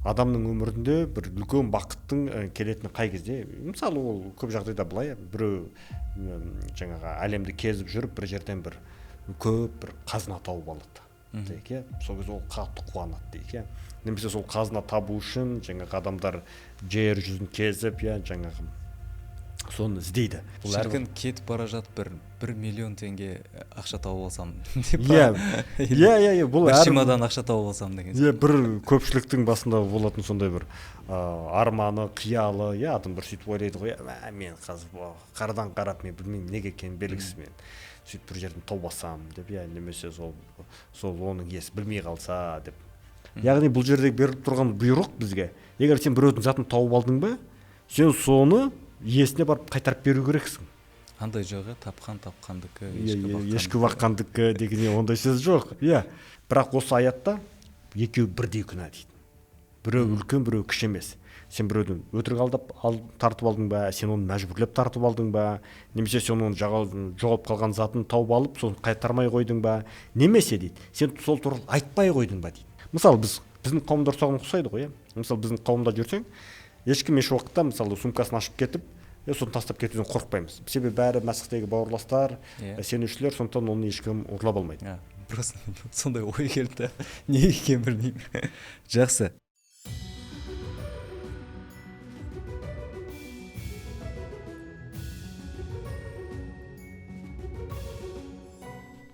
адамның өмірінде бір үлкен бақыттың келетіні қай кезде? Мысалы ол көп жағдайда былай, біреу жаңағы әлемді кезіп жүріп бір жерден бір көп бір қазына тауып алады дейік, иә. Сол кезде ол қатты қуанады дейік, иә. Немесе сол қазына табу үшін жаңағы адамдар жер жүзін кезіп, иә, жаңағы соны іздейді. Шіркін кетіп бара жатып бір миллион теңге ақша тауып алсам деп Иә, бұл бір чемодан ақша тауып алсам деген. Иә, бір көпшіліктің басында болатын сондай бір арманы, қиялы, иә, адам бір сөйтіп ойлайды ғой, мен қазір қардан қарап, мен білмеймін неге екенін белгісіз, мен сөйтіп бір жерден тауып алсам деп, иә, немесе сол оның иесі білмей қалса деп. Яғни бұл жерде беріп тұрған бұйрық бізге, егер сен біреудің затын тауып алдың ба, сен соны иесіне барып қайтарып беру керексің. Андай жоқ, тапқандікі, ешкі баққандікі деген ондай сөз жоқ. Иә. Бірақ осы аятта екеуі бірдей күнә дейді. Біреу үлкен, біреу кіші емес. Сен біреуден өтірік алдап тартып алдың ба, сен оны мәжбүрлеп тартып алдың ба, немесе сен оны жоғалып қалған затын тауып алып, соны қайтармай қойдың ба, немесе дейді, сен сол туралы айтпай қойдың ба дейді. Мысалы біздің қауымдар соған ұқсайды ғой, иә. Мысалы біздің қауымда жүрсең, ешкім еш уақытта мысалы сумкасын ашып кетіп, соны тастап кетуден қорықпаймыз. Себебі бәрі мәсіхтегі бауырластар, сенушілер, сондықтан оны ешкім ұрлап алмайды. Просто сондай ой келді. Не екенін білмеймін. Жақсы.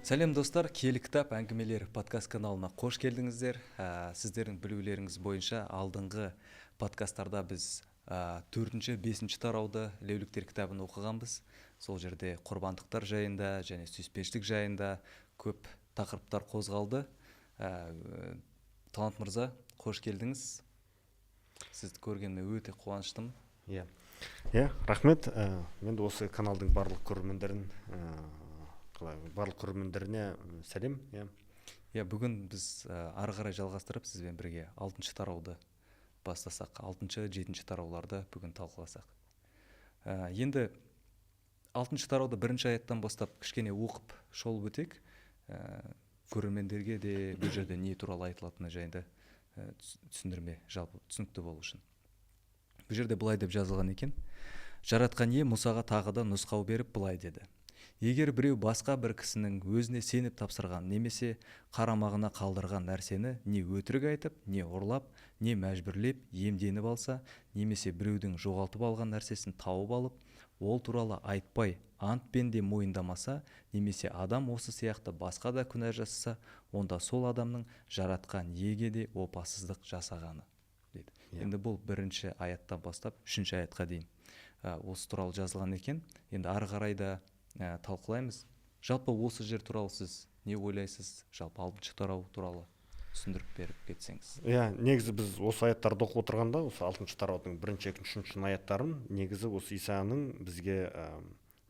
Сәлем достар, киелі кітап әңгімелер подкаст каналына қош келдіңіздер. Сіздердің білулеріңіз бойынша алдыңғы подкасттарда біз 4-5 тарауды Леуліктер кітабын оқығанбыз. Сол жерде құрбандықтар жайында және сүйіспеншілік жайында көп тақырыптар қозғалды. Талант мырза, қош келдіңіз. Сізді көргеніме өте қуаныштымын. Иә, рахмет. Мен де осы каналдың барлық көрермендеріне сәлем. Бүгін біз ары қарай жалғастырып сізбен бірге 6-шы тарауды бастасақ, 6-шы, 7-ші тарауларды бүгін талқыласақ. Енді 6-шы тарауды 1-ші аяттан бастап кішкене оқып шолып өтек. Көрермендерге де бұл жерде не туралы айтылатыны жайында түсіндірме, жалпы түсінікті болу үшін. Бұл жерде былай деп жазылған екен. Жаратқан ие Мұсаға тағы да нұсқау беріп былай деді. Егер біреу басқа бір кісінің өзіне сеніп тапсырған немесе қарамағына қалдырған нәрсені не өтірік айтып, не ұрлап, не мәжбүрлеп иемденіп алса, немесе біреудің жоғалтып алған нәрсесін тауып алып, ол туралы айтпай, антпен де мойындамаса, немесе адам осы сияқты басқа да күнә жасаса, онда сол адамның жаратқан иеге де опасыздық жасағаны деді. Енді бұл 1-ші аяттан бастап 3-ші аятқа дейін осы туралы жазылған екен. Енді ары қарай да талқылаймыз. Жалпы осы жер туралы сіз не ойлайсыз? Жалпы 6-шы тарау туралы түсіндіріп беріп кетсеңіз. Негізі біз осы аяттарды оқып отырғанда, осы 6-шы тараудың 1-ші, 2-ші, 3-ші аяттарын негізі осы Исаның бізге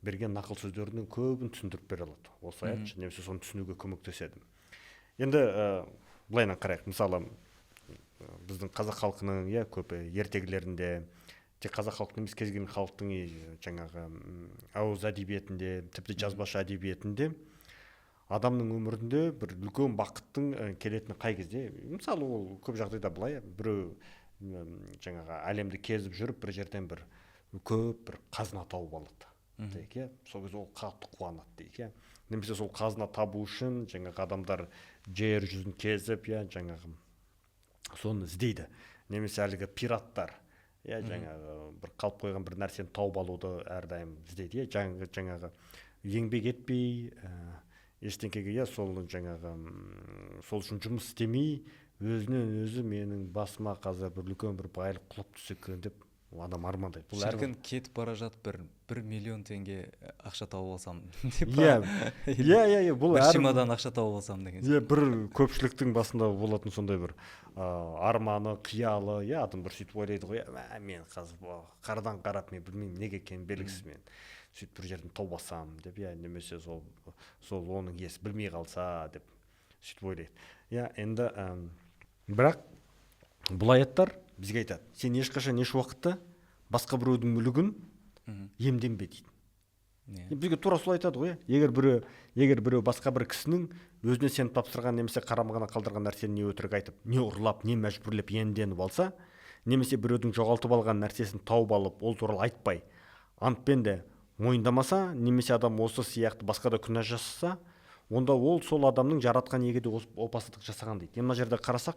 берген нақыл сөздерінің көбін түсіндіріп бере алады. Осы аят немесе соны түсінуге көмектеседі. Енді былайынан қарайық. Мысалы, біздің қазақ халқының көп ертегілерінде, тек қазақ халқының емес, кез келген халықтың жаңағы ауыз әдебиетінде, тіпті жазбаша әдебиетінде адамның өмірінде бір үлкен бақыттың келетіні қай кезде? Мысалы, ол көп жағдайда былай, біреу жаңағы әлемді кезіп жүріп, бір жерден бір көп бір қазына тауып алады дейік, иә. Сол кезде ол қатты қуанады дейік, иә. Немесе сол қазына табу үшін жаңағы адамдар жер жүзін кезіп, иә, жаңағы соны іздейді. Немесе әлгі пираттар, жаңағы бір қалып қойған бір нәрсені тауып алуды әрдайым іздейді, жаңағы еңбек етпей, ештеңеге, сол үшін жұмыс істемей, өзінен өзі менің басыма қазір бір үлкен бір байлық құлап түссе екен деп адам армандайды. Шіркін кетіп бара жатып бір миллион теңге ақша тауып алсам деп. Бұл бір чемодан ақша тауып алсам деген. Бір көпшіліктің басында болатын сондай бір арманы, қиялы, адам бір сөйтіп ойлайды ғой, мен қазір қардан қарап, мен білмеймін неге екенін белгісіз, мен сөйтіп бір жерден тауып алсам деп, немесе сол оның иесі білмей қалса деп сөйтіп ойлайды. Енді бірақ бұл аяттар бізге айтады, сен ешқашан еш уақытта басқа біреудің мүлігін иемденбе дейді. бізге тура солай айтады ғой. Егер біреу басқа бір кісінің өзіне сеніп тапсырған немесе қарамағына қалдырған нәрсені не өтірік айтып, не ұрлап, не мәжбүрлеп иемденіп алса, немесе біреудің жоғалтып алған нәрсесін тауып алып, ол туралы айтпай, антпен де мойындамаса, немесе адам осы сияқты басқа да күнә жасаса, онда ол сол адамның жаратқан егеде опасыздық жасаған дейді. Мына жерде қарасақ,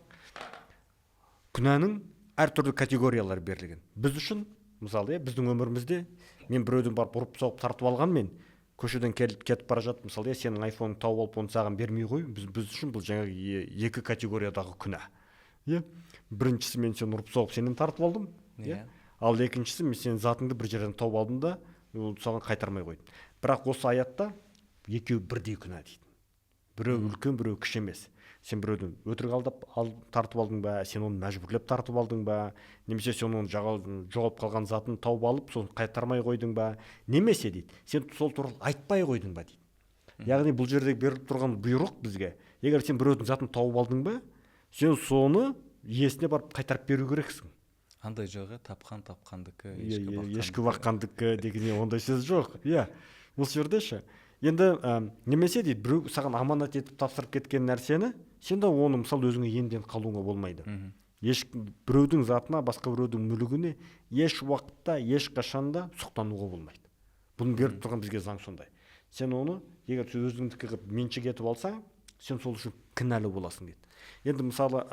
күнәнің әртүрлі категориялары берілген. Біз үшін, мысалы, біздің өмірімізде мен біреудің барып ұрып соғып тартып алғанмен, көшеден кетіп бара жатып, мысалы, сенің айфоныңды тауып алып, оны саған бермей қою, біз үшін бұл жаңағы екі категориядағы күнә. Біріншісі, мен сені ұрып соғып, сенен тартып алдым. Ал екіншісі, мен сенің затыңды бір жерден тауып алдым да, ол саған қайтармай қойдым. Бірақ осы аятта екеуі бірдей күнә дейді. Біреу үлкен, біреу кіші емес. Сен біреуді өтірік алдап тартып алдың ба, сен оны мәжбүрлеп тартып алдың ба, немесе сен оны жоғалып қалған затын тауып алып, соны қайтармай қойдың ба, немесе дейді, сен сол туралы айтпай қойдың ба дейді. Яғни бұл жерде беріліп тұрған бұйрық бізге, егер сен біреудің затын тауып алдың ба, сен соны иесіне барып қайтарып беру керексің. Андай жоқ, тапқандікі, ешкі баққандікі деген ондай сөз жоқ. Бұл жерде ше. Енді немесе дейді, біреу саған аманат етіп тапсырып кеткен нәрсені, сен де оны мысалы өзіңе иемденіп қалуыңа болмайды. Біреудің затына, басқа біреудің мүлігіне еш уақытта, еш қашанда сұқтануға болмайды. Бұны беріп тұрған бізге заң сондай. Сен оны, егер өзіңдікі қылып меншік етіп алсаң, сен сол үшін кінәлі боласың дейді. Енді мысалы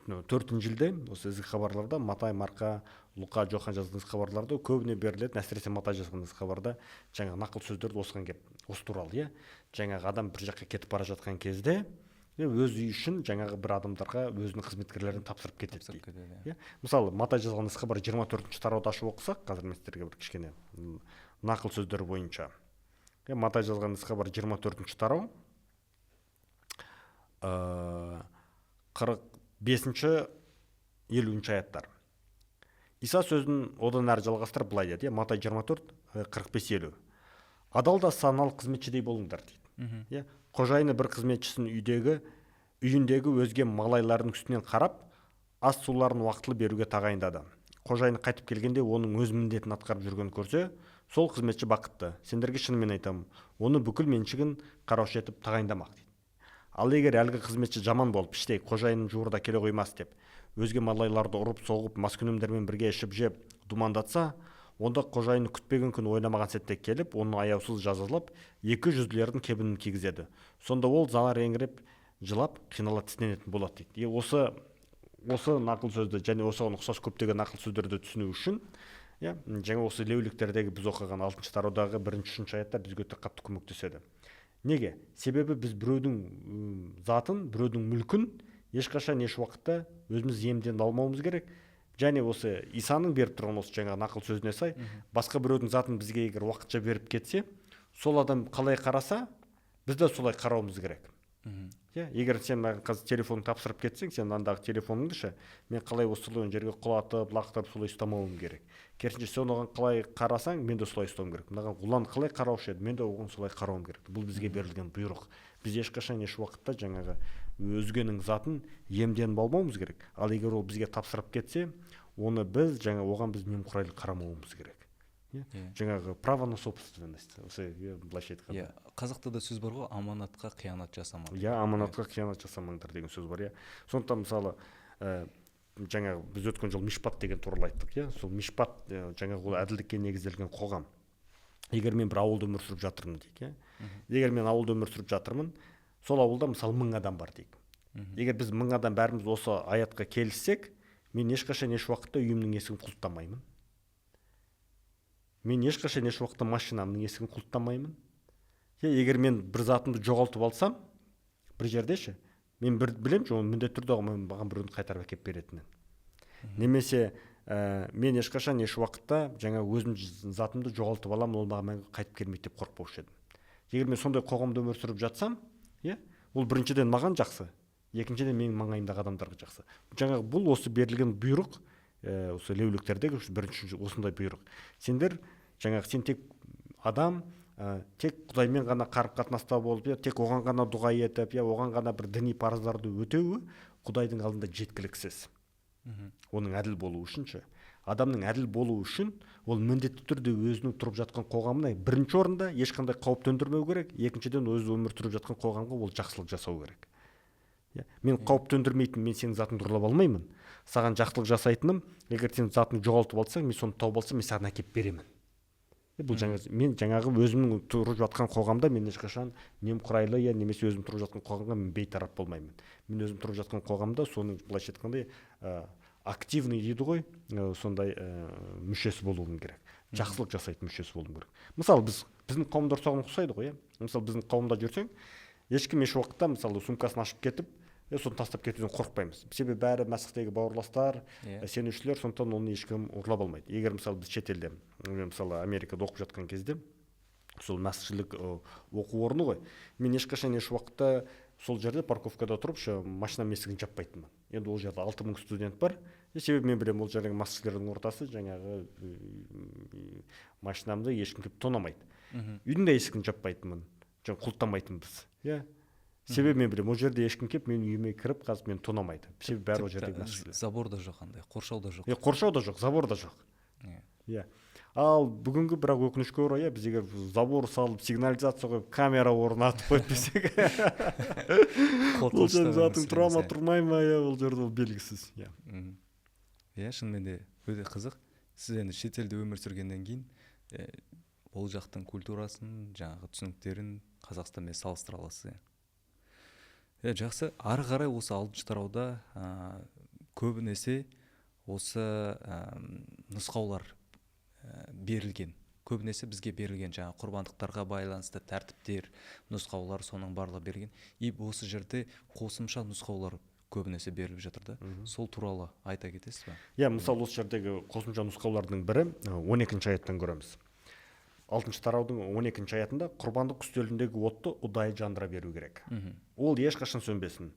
4 жылда осы ізгі хабарларда Матай, Марқа, Луқа, Жохан жазған хабарларда көбіне беріледі, әсіресе Матай жазған хабарда жаңағы нақыл сөздерді осыған келіп, осы туралы, жаңағы адам бір жаққа кетіп бара жатқан кезде өз үй үшін жаңағы бір адамдарға өзінің қызметкерлерін тапсырып кетеді дейді. Мысалы, Матай жазған хабар 24-ші тарауды ашып оқысақ, қазір мен сіздерге бір кішкене нақыл сөздер бойынша. Матай жазған хабар 24-ші тарау 45-50 аяттар. Иса сөзін одан әрі жалғастырып былай деді, Матай 24-45-50. Адал да саналы қызметшідей болыңдар дейді. Қожайыны бір қызметшісін үйіндегі өзге малайлардың үстінен қарап, ас суларын уақытылы беруге тағайындады. Қожайыны қайтып келгенде оның өз міндетін атқарып жүрген көрсе, сол қызметші бақытты. Сендерге шынымен айтамын, оны бүкіл меншігін қараушы етіп тағайындамақ дейді. Ал егер әлгі қызметші жаман болып, іштей қожайынның жуырда келе қоймас деп, өзге малайларды ұрып соғып, маскүнемдермен бірге ішіп жеп думандатса, онда қожайыны күтпеген күн ойламаған сәтте келіп, оны аяусыз жазалап, 200-лердің кебінін кигізеді. Сонда ол зар еңіреп, жылап, қинала тістенетін болады дейді. Осы нақыл сөзді және осыған ұқсас көптеген нақыл сөздерді түсіну үшін, жаңа осы леуліктердегі біз оқыған 6-шы тараудағы 1-3 аяттар бізге өте қатты көмектеседі. Неге? Себебі біз біреудің затын, біреудің мүлкін ешқашан еш уақытта өзіміз иемденіп алмауымыз керек. Және осы Исаның беріп тұрған осы жаңа нақыл сөзіне сай, басқа біреудің затын бізге егер уақытша беріп кетсе, сол адам қалай қараса, біз де солай қарауымыз керек. Егер сен маған қазір телефоныңды тапсырып кетсең, сен андағы телефоныңды мен қалай осы жерге құлатып, лақтырып солай ұстамауым керек. Керісінше сен оған қалай қарасаң, мен де солай ұстауым керек. Мынаған ұлан қалай қараушы еді, мен де оған солай қарауым керек. Бұл бізге берілген бұйрық. Біз ешқашан еш уақытта жаңағы өзгенің затын иемденіп алмауымыз керек. Ал егер ол бізге тапсырып кетсе, оны біз оған біз немқұрайлы қарамауымыз керек. Жаңағы право на собственность, былайша айтқанда. Қазақта да сөз бар ғой, аманатқа қиянат жасамаңдар. Аманатқа қиянат жасамаңдар деген сөз бар. Сондықтан мысалы жаңағы біз өткен жол мишпат деген туралы айттық. Сол мишпат жаңағы ол әділдікке негізделген қоғам. Егер мен бір ауылда өмір сүріп жатырмын дейік. Егер мен ауылда өмір сүріп жатырмын, сол ауылда мысалы 1000 адам бар дейік. Егер біз 1000 адам бәріміз осы аятқа келіссек, мен ешқашан еш уақытта үйімнің есігін құлттамаймын. Мен ешқашан еш уақытта машинамның есігін құлттамаймын. Егер мен бір затымды жоғалтып алсам, бір жерде мен білем, оны міндетті түрде маған біреудің қайтарып әкеліп беретінін. Немесе мен ешқашан еш уақытта жаңа өзім затымды жоғалтып аламын, ол маған қайтып келмейді деп қорықпаушы едім. Егер мен сондай қоғамда өмір сүріп жатсам, ол біріншіден маған жақсы, екіншіден менің маңайымдағы адамдарға жақсы. Жаңағы бұл осы берілген бұйрық, осы леуліктердегі бірінші осындай бұйрық. Сендер сен тек адам, тек Құдаймен ғана қарым-қатынаста болып, тек оған ғана дұға етіп, оған ғана бір діни парыздарды өтеуі Құдайдың алдында жеткіліксіз. Оның әділ болуы үшін. адамның әділ болуы үшін ол міндетті түрде өзінің тұрып жатқан қоғамына бірінші орында ешқандай қауіп төндірмеу керек, екіншіден өзі өмір сүріп жатқан қоғамға ол жақсылық жасау керек. Мен қауіп төндірмейтін, мен сенің затыңды ұрлап алмаймын, саған жақсылық жасайтыным, егер сен затыңды жоғалтып алсаң, мен соны тауып алсам, мен саған әкеліп беремін. Бұл мен жаңағы өзімнің тұрып жатқан қоғамда мен ешқашан немқұрайлы немесе өзім тұрып жатқан қоғамға мен бейтарап болмаймын. Мен өзім тұрып жатқан қоғамда соның былайша айтқандай активный дейді ғой, сондай мүшесі болуым керек. Жақсылық жасайтын мүшесі болуым керек. Мысалы біздің қауымдар соған ұқсайды ғой. Мысалы біздің қауымда жүрсең, ешкім еш уақытта мысалы сумкасын ашып кетіп, соны тастап кетуден қорықпаймыз. Себебі бәрі мәсіхтегі бауырластар, сенушілер, сондықтан оны ешкім ұрлап алмайды. Егер мысалы біз шетелде, мысалы Америкада оқып жатқан кезде, сол мәсіхшілік оқу орны ғой, мен ешқашан еш уақытта сол жерде парковкада тұрып машинам есігін жаппайтынмын. Енді ол жерде 6000 студент бар. Себебі мен білемін, ол жердегі мәсіхшілердің ортасы жаңағы машинамды ешкім келіп тонамайды. Үйдің де есігін жаппайтынмын, құлттамайтынбыз. Себебі мен білемін, ол жерде ешкім келіп менің үйіме кіріп, қазір мені тонамайды. Себебі бәрі ол жердегі мәсіхшілер. Забор да жоқ андай, қоршау да жоқ. Қоршау да жоқ, забор да жоқ. Ал бүгінгі бірақ өкінішке орай, біз егер забор салып, сигнализация қойып, камера орнатып қойып десек, ол жерде затың тұра ма, тұрмай ма, ол жерде ол белгісіз. Шынымен де өте қызық. Сіз енді шетелде өмір сүргеннен кейін ол жақтың культурасын, жаңағы түсініктерін Қазақстанмен салыстыра аласыз. Жақсы. Ары қарай осы 6-шы тарауда көбінесе осы нұсқаулар берілген. Көбінесе бізге берілген жаңа құрбандықтарға байланысты тәртіптер, нұсқаулар соның барлығы берілген. И осы жерде қосымша нұсқаулар көбінесе беріліп жатыр да. Сол туралы айта кетесіз ба? Мысалы осы жердегі қосымша нұсқаулардың бірі 12-ші аяттан көреміз. 6-шы тараудың 12-ші аятында құрбандық үстеліндегі отты ұдайы жандыра беру керек. Ол ешқашан сөнбесін.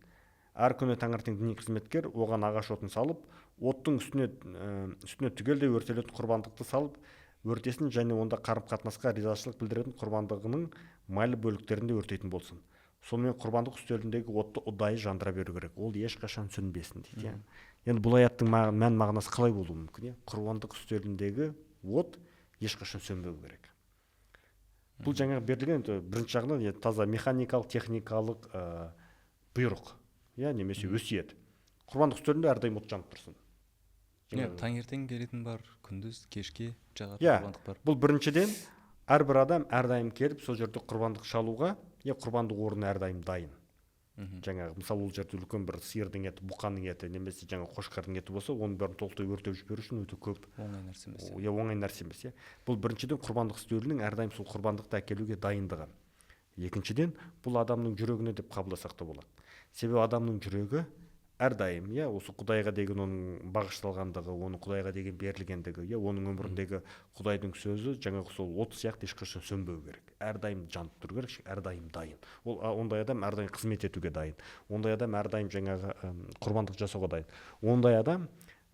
Әр күні таңертең діни қызметкер оған ағаш отын салып, оттың үстіне түгелдей өртелетін құрбандықты салып, өртесін және онда қарым-қатынасқа ризашылық білдіретін құрбандығының майлы бөліктерінде өртейтін болсын. Сонымен құрбандық үстеліндегі отты ұдайы жандыра беру керек. Ол ешқашан сөнбесін дейді. Енді бұл аяттың мән мағынасы қалай болуы мүмкін? Құрбандық үстеліндегі от ешқашан сөнбеу керек. Бұл жаңағы берілген бірінші жағынан таза механикалық, техникалық бұйрық, немесе өсиет. Құрбандық үстелінде әрдайым от жанып тұрсын. Таңертең келетін бар, күндіз, кешке жағатын құрбандық бар. Бұл біріншіден әрбір адам әрдайым келіп сол жерде құрбандық шалуға, құрбандық орны әрдайым дайын. Жаңағы мысалы ол жерде үлкен бір сиырдың еті, бұқаның еті, немесе жаңа қошқардың еті болса, оның бәрін толықтай өртеп жіберу үшін өте көп оңай нәрсе емес. Оңай нәрсе емес. Бұл біріншіден құрбандық үстелінің әрдайым сол құрбандықты әкелуге дайындығы. Екіншіден, бұл адамның жүрегіне деп қабылдасақ та болады. Себебі адамның жүрегі әрдайым осы Құдайға деген оның бағышталғандығы, оның Құдайға деген берілгендігі, оның өміріндегі Құдайдың сөзі жаңағы сол от сияқты ешқашан сөнбеу керек. Әрдайым жанып тұру керек, әрдайым дайын. Ондай адам әрдайым қызмет етуге дайын. Ондай адам әрдайым жаңағы құрбандық жасауға дайын. Ондай адам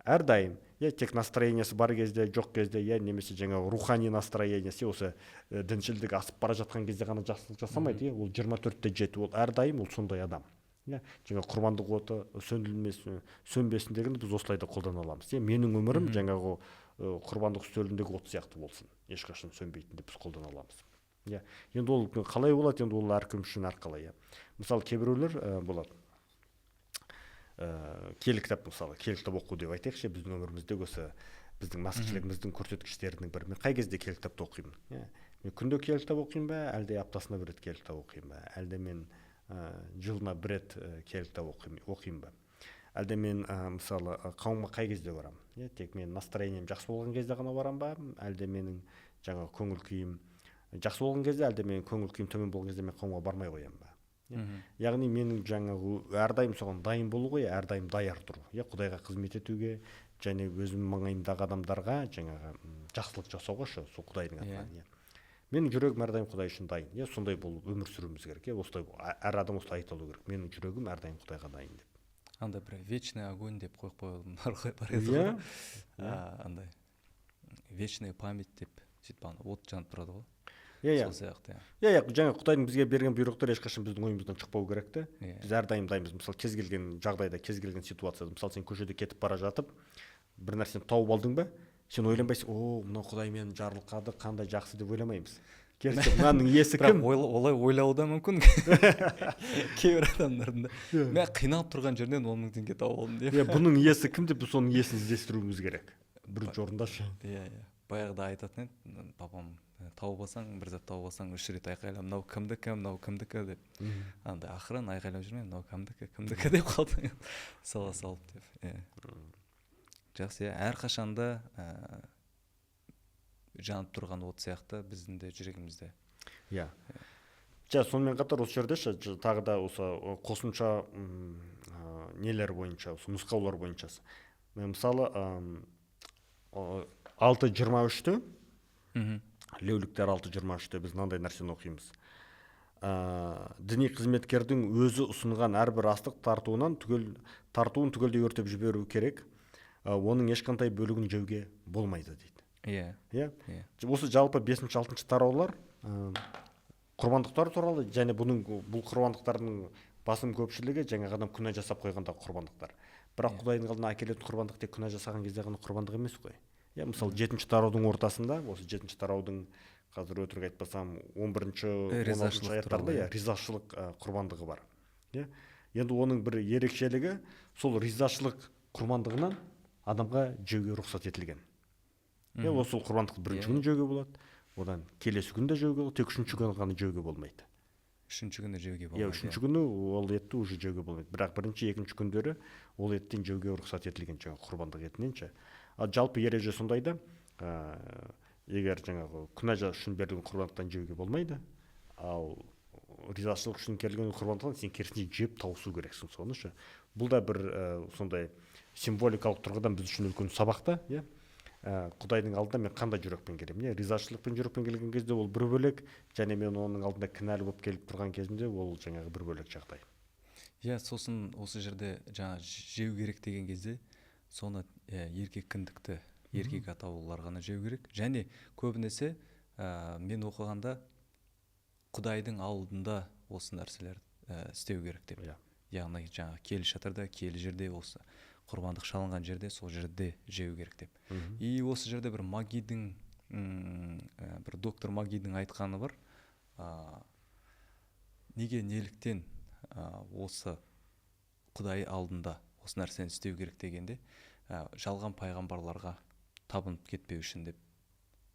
әрдайым тек настроениесі бар кезде, жоқ кезде, немесе жаңағы рухани настроениесі осы діншілдік асып бара жатқан кезде ғана жақсылық жасамайды. Ол 24/7, ол әрдайым ол сондай адам. Жаңа құрбандық оты сөнбесін дегенді біз осылайда қолдана аламыз. Менің өмірім жаңағы құрбандық үстеліндегі от сияқты болсын, ешқашан сөнбейтін деп біз қолдана аламыз. Енді ол қалай болады, енді ол әркім үшін әрқалай. Мысалы кейбіреулер болады. Киелі кітап оқу деп айтайықшы, біздің өмірімізде осы біздің мәсіхшілігіміздің көрсеткіштерінің бірі. Мен қай кезде киелі кітапты оқимын? Мен күнде киелі кітап оқимын ба, әлде аптасына бір рет киелі кітап оқимын ба, әлде мен жылына бір рет киелі кітап оқимын ба, әлде мен мысалы қауымға қай кезде барамын? Тек мен настроением жақсы болған кезде ғана барамын ба, әлде менің жаңа көңіл күйім жақсы болған кезде, әлде мен көңіл күйім төмен болған кезде мен қауымға бармай қоямын ба? Яғни менің жаңағы әрдайым соған дайын болу ғой, әрдайым даяр тұру. Құдайға қызмет етуге, және өзім маңайымдағы адамдарға жаңағы жақсылық жасауға, сол Құдайдың атынан. Менің жүрегім әрдайым Құдай үшін дайын. Сондай болып өмір сүруіміз керек. Әр адам осылай айта алу керек. Менің жүрегім әрдайым Құдайға дайын деп. Андай бір вечный огонь деп қойып қойылым бар еді ғой. Андай вечная память деп сөйтіп от жанып тұрады ғой. Сол сияқты. Жаңа Құдайдың бізге берген бұйрықтар ешқашан біздің ойымыздан шықпау керек те. Біз әрдайым дайынбыз. Мысалы кез келген жағдайда, кез келген ситуацияда, мысалы сен көшеде кетіп бара жатып, бір нәрсені тауып алдың ба, сен ойланбайсың, о, мынау Құдай мені жарылқады, қандай жақсы деп ойламаймыз. Керісінше мынаның иесі бірақ кім? олай ойлауы да мүмкін кейбір адамдардың да. Мен қиналып тұрған жерден 10 000 теңге тауып алдым деп. Бұның иесі кім деп соның иесін іздестіруіміз керек. Бірінші орында ше. Иә. Баяғыда айтатын еді, папам, тауып алсаң, бір зат тауып алсаң 3 рет айқайла, мынау кімдікі деп. Анда ақырын айқайлап жүрмей, мынау кімдікі деп қалды. Сала салып деп. Жақсы, әрқашанда жанып тұрған от сияқты біздің де жүрегімізде. Иә. Сонымен қатар осы жерде тағы да осы қосымша нелер бойынша, осы нұсқаулар бойынша. Мысалы 6:23-те, Леуліктер 6:23-те біз мынандай нәрсені оқимыз. Діни қызметкердің өзі ұсынған әрбір астық тартуын түгелдей өртеп жіберу керек. Оның ешқандай бөлігін жеуге болмайды дейді. Иә. Осы жалпы 5-6 тараулар құрбандықтар туралы, және бұл құрбандықтардың басым көпшілігі жаңағыдан күнә жасап қойғанда құрбандықтар. Бірақ Құдайдың алдына әкелетін құрбандық тек күнә жасаған кезде ғана құрбандық емес қой. Мысалы 7-ші тараудың ортасында, осы 7-ші тараудың, қазір өтірік айтпасам, 11-16 аяттарда ризашылық құрбандығы бар. Енді оның бір ерекшелігі, сол ризашылық құрбандығынан адамға жеуге рұқсат етілген. Осы құрбандықты бірінші күні жеуге болады, одан келесі күнде жеуге болады, тек 3-ші күні ғана жеуге болмайды. 3-ші күні жеуге болмайды. 3-ші күні ол етті уже жеуге болмайды. Бірақ бірінші, екінші күндері ол еттен жеуге рұқсат етілген, жаңағы құрбандық етінен. Жалпы ереже сондайда, егер жаңағы күнә үшін берілген құрбандықтан жеуге болмайды, ал ризашылық үшін келген құрбандықтан сен керісінше жеп тауысу керексің соны. Бұл да бір сондай символикалық тұрғыдан біз үшін үлкен сабақта, Құдайдың алдында мен қандай жүрекпен келемін. Ризашылықпен жүрекпен келген кезде ол бір бөлек, және мен оның алдында кінәлі болып келіп тұрған кезінде ол жаңағы бір бөлек жағдай. Сосын осы жерде жаңа жеу керек деген кезде соны еркек кіндікті, еркек атаулылар ғана жеу керек. Және көбінесе мен оқығанда Құдайдың алдында осы нәрселер істеу керек деп. Яғни жаңа киелі шатырда, киелі жерде, осы құрбандық шалынған жерде, сол жерде жеу керек деп. И осы жерде бір Магидің, бір доктор Магидің айтқаны бар. Неліктен осы Құдай алдында осы нәрсені істеу керек дегенде, жалған пайғамбарларға табынып кетпеу үшін деп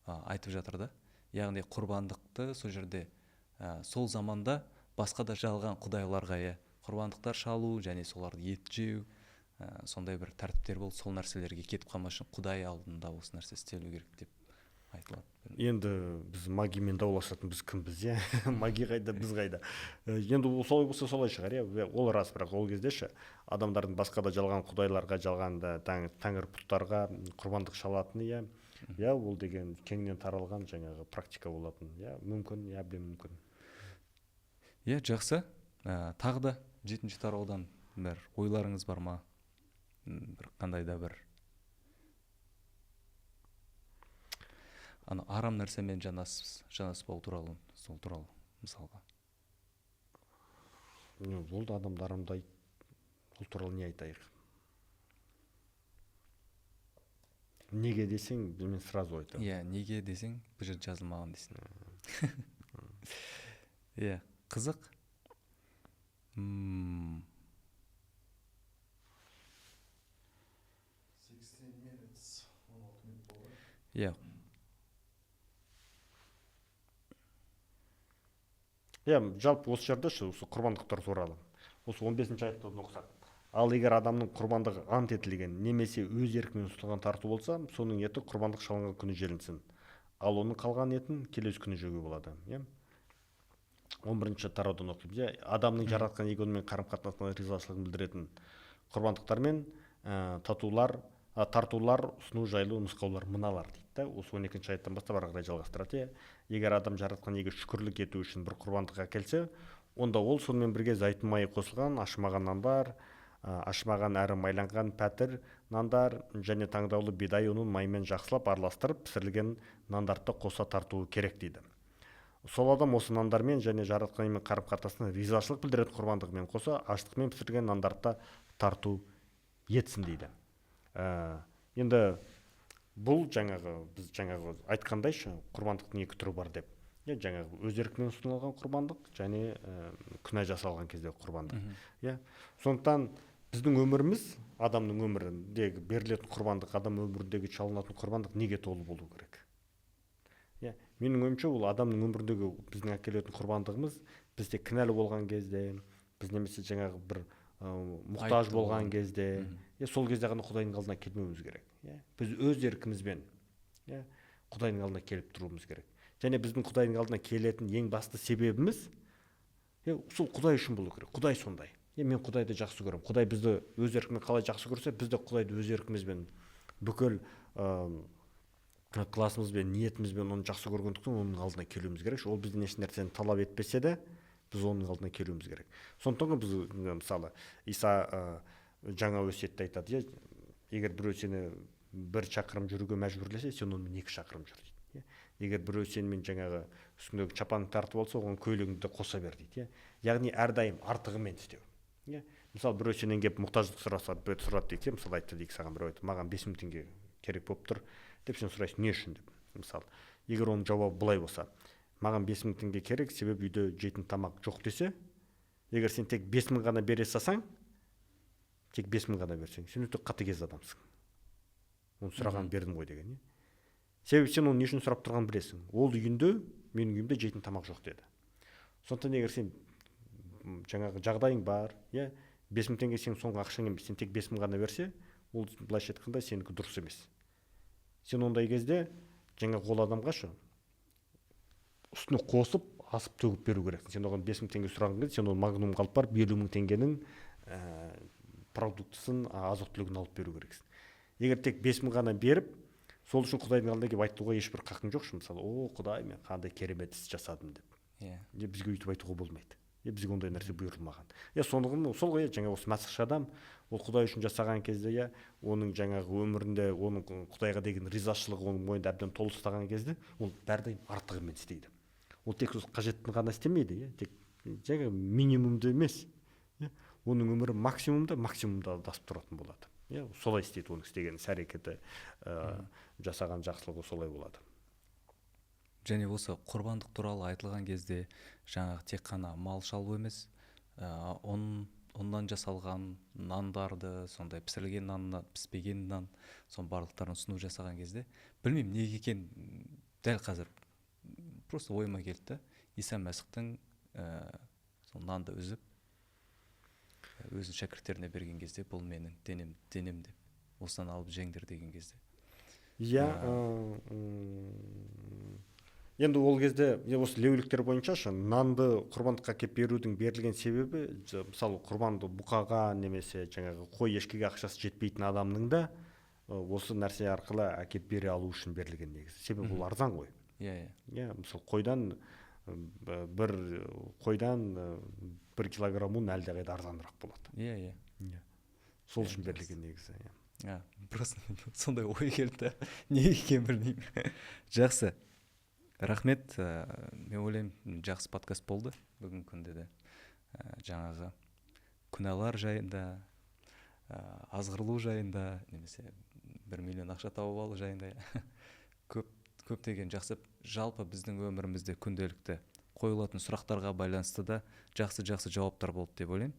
айтып жатыр да. Яғни құрбандықты сол жерде сол заманда басқа да жалған құдайларға құрбандықтар шалу және соларды ет жеу, сондай бір тәртіптер болып, сол нәрселерге кетіп қалмас үшін Құдай алдында осы нәрсе істелу керек деп айтылады. Енді біз магиямен дауласатын біз кімбіз, магия қайда, біз қайда. Енді солай болса солай шығар, ол рас, бірақ ол кезде адамдардың басқа да жалған құдайларға, жалған тәңір пұттарға құрбандық шалатыны, ол деген кеңінен таралған жаңағы практика болатын. Мүмкін, мүмкін. Жақсы. Тағы да 7-ші тараудан бір ойларыңыз бар ма? Бір қандай да бір арам нәрсемен жанаспау туралы, сол туралы мысалға. Ол да адамды арамдайды. Ол туралы не айтайық? Неге десең, мен сразу айтамын. Неге десең, бұл жерде жазылмаған дейсің. Қызық. 16 minutes, 16 minut болды. Жалпы осы жерде осы құрбандықтар туралы. Осы 15-ші аятта оқысақ. Ал егер адамның құрбандығы ант етілген, немесе өз еркімен ұсталған тарту болса, соның еті құрбандық шалынған күні желінсін. Ал оның қалған етін келесі күні жеуге болады. 11-ші тараудан оқимыз. Адамның жаратқан егенімен қарым-қатынасына ризашылығын білдіретін құрбандықтар мен тартулар ұсыну жайлы нұсқаулар мыналар дейді. Осы 12-ші аяттан бастап ары қарай жалғастырады. Егер адам жаратқан иеге шүкірлік ету үшін бір құрбандық әкелсе, онда ол сонымен бірге зәйтүн майы қосылған ашымаған нандар, ашымаған әрі майланған пәтір нандар және таңдаулы бидай ұнын маймен жақсылап араластырып пісірілген нандарды қоса тартуы керек дейді. Сол адам осы нандармен және жаратқан иемен қарым-қатынасына ризашылық білдіретін құрбандығымен қоса аштықпен пісірілген нандарды тарту етсін дейді. енді бұл жаңағы біз жаңағы айтқандайшы құрбандықтың екі түрі бар деп. Жаңағы өз еркімен ұсынылған құрбандық және күнә жасалған кезде құрбандық. Сондықтан біздің өміріміз, адамның өміріндегі берілетін құрбандық, адам өміріндегі шалынатын құрбандық неге толы болу керек? Менің ойымша, ол адамның өміріндегі біздің әкелетін құрбандығымыз, біз тек кінәлі болған кезде, біз немесе жаңағы бір мұқтаж болған кезде, сол кезде ғана Құдайдың алдына келмеуіміз керек. Біз өз еркімізбен Құдайдың алдына келіп тұруымыз керек. Және біздің Құдайдың алдына келетін ең басты себебіміз сол Құдай үшін болу керек. Құдай сондай. Мен Құдайды жақсы көремін. Құдай бізді өз еркімен қалай жақсы көрсе, біз де Құдайды өз еркімізбен, бүкіл ықыласымызбен, ниетімізбен оны жақсы көргендіктен оның алдына келуіміз керек. Ол бізден еш нәрсені талап етпесе де, біз оның алдына келуіміз керек. Сондықтан біз мысалы Иса жаңа өсиетте айтады, егер біреу сені 1 шақырым жүруге мәжбүрлесе, сен онымен 2 шақырым жүр дейді. Егер біреу сенімен жаңағы үстіңдегі шапаныңды тартып алса, оған көйлегіңді қоса бер дейді. Яғни әрдайым артығымен істеу. Мысалы біреу сенен келіп мұқтаждық сұрады дейді, мысалы айтты дейік, саған біреу айтты, маған 5000 теңге керек болып тұр деп, сен сұрайсың, не үшін деп. Мысалы, егер оның жауабы былай болса, маған 5000 теңге керек, себебі үйде жейтін тамақ жоқ десе, егер сен тек 5000 ғана бере салсаң, тек 5000 ғана берсең, сен өте қатыгез адамсың. Оны сұраған бердім ғой деген. Себебі сен оны не үшін сұрап тұрғанын білесің. Ол үйінде, менің үйімде жейтін тамақ жоқ деді. Сондықтан егер сен жаңағы жағдайың бар, 5000 теңге сен соңғы ақшаң емес, сен тек 5000 ғана берсе, ол былайша айтқанда сенікі дұрыс емес. Сен ондай кезде жаңағы ол адамға үстіне қосып, асып төгіп беру керексің. Сен оған 5000 теңге сұраған кезде, сен оны магнум алып барып 50.000 теңгенің продуктысын, азық-түлігін алып беру керексің. Егер тек 5000 ғана беріп, сол үшін Құдайдың алдына келіп айтуға ешбір қақың жоқ. Мысалы, Құдай, мен қандай керемет іс жасадым деп. Бізге өйтіп айтуға болмайды. Бізге ондай нәрсе бұйырылмаған. Сондықтан сол ғой, жаңа осы мәсіхші адам, ол Құдай үшін жасаған кезде, оның жаңағы өмірінде, оның Құдайға деген ризашылығы оның мойнында әбден толыстаған кезде, ол бәрдайым артығымен істейді. Ол тек қажеттіні ғана істемейді, тек жаңағы минимумды емес. Оның өмірі максимумда адасып тұратын болады. Солай істейді, оның істеген іс-әрекеті, жасаған жақсылығы солай болады. Және осы құрбандық туралы айтылған кезде жаңағы тек қана мал шалу емес, оннан жасалған нандарды, сондай пісірілген наннан, піспеген нан, соның барлықтарын ұсыну жасаған кезде, білмеймін неге екен, дәл қазір просто ойыма келді. Иса Мәсіхтің сол нанды үзіп өзінің шәкірттеріне берген кезде, бұл менің денем деп, осыдан алып жеңдер деген кезде. Енді ол кезде осы леуліктер бойынша нанды құрбандыққа кеп берудің берілген себебі, мысалы құрбанды бұқаға немесе жаңағы қой ешкіге ақшасы жетпейтін адамның да осы нәрсе арқылы әкеп бере алу үшін берілген негізі. Себебі бұл арзан ғой. Мысалы қойдан 1 килограмм ұн әлдеқайда арзанырақ болады. Сол үшін берілген негізі. Просто сондай ой келді, неге екенін білмеймін. Жақсы. Рахмет, мен ойлаймын, жақсы подкаст болды бүгін күнде де. Жаңағы күнәлар жайында, азғырылу жайында, немесе 1 миллион ақша тауып алу жайында көптеген жақсы, жалпы біздің өмірімізде күнделікті қойылатын сұрақтарға байланысты да жақсы жауаптар болды деп ойлаймын.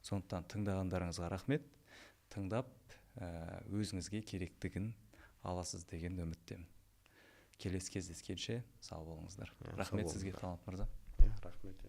Сондықтан тыңдағандарыңызға рахмет. Тыңдап, өзіңізге керектігін аласыз деген үміттемін. Келесі кездескенше сау болыңыздар. Рахмет сізге, Талант мырза. Рахмет.